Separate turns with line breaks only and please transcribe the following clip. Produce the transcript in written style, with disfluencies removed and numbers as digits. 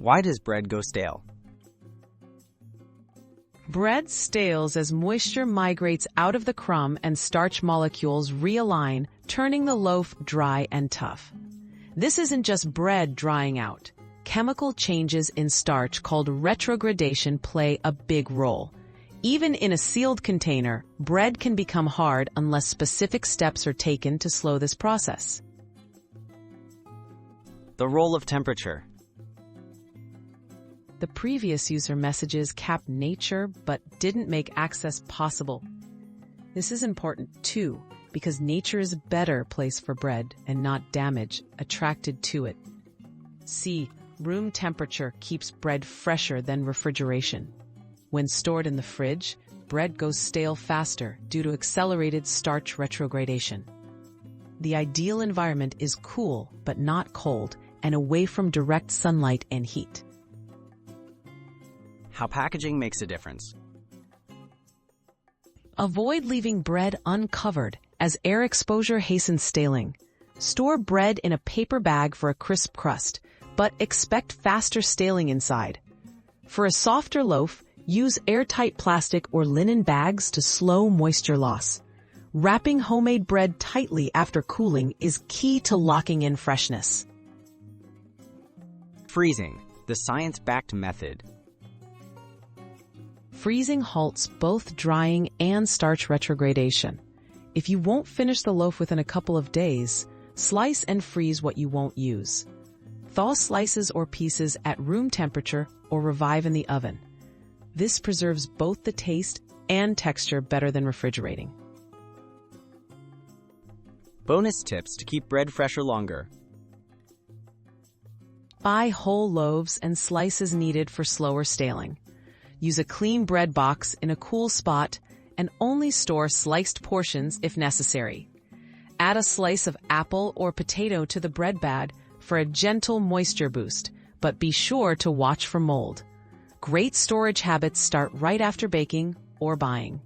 Why does bread go stale?
Bread stales as moisture migrates out of the crumb and starch molecules realign, turning the loaf dry and tough. This isn't just bread drying out. Chemical changes in starch called retrogradation play a big role. Even in a sealed container, bread can become hard unless specific steps are taken to slow this process.
The role of temperature.
The previous user messages capped nature but didn't make access possible. This is important too, because nature is a better place for bread and not damage attracted to it. C. Room temperature keeps bread fresher than refrigeration. When stored in the fridge, bread goes stale faster due to accelerated starch retrogradation. The ideal environment is cool but not cold and away from direct sunlight and heat.
How packaging makes a difference.
Avoid leaving bread uncovered, as air exposure hastens staling. Store bread in a paper bag for a crisp crust, but expect faster staling inside. For a softer loaf, use airtight plastic or linen bags to slow moisture loss. Wrapping homemade bread tightly after cooling is key to locking in freshness.
Freezing, the science-backed method.
Freezing halts both drying and starch retrogradation. If you won't finish the loaf within a couple of days, slice and freeze what you won't use. Thaw slices or pieces at room temperature or revive in the oven. This preserves both the taste and texture better than refrigerating.
Bonus tips to keep bread fresher longer.
Buy whole loaves and slices needed for slower staling. Use a clean bread box in a cool spot and only store sliced portions if necessary. Add a slice of apple or potato to the bread bag for a gentle moisture boost, but be sure to watch for mold. Great storage habits start right after baking or buying.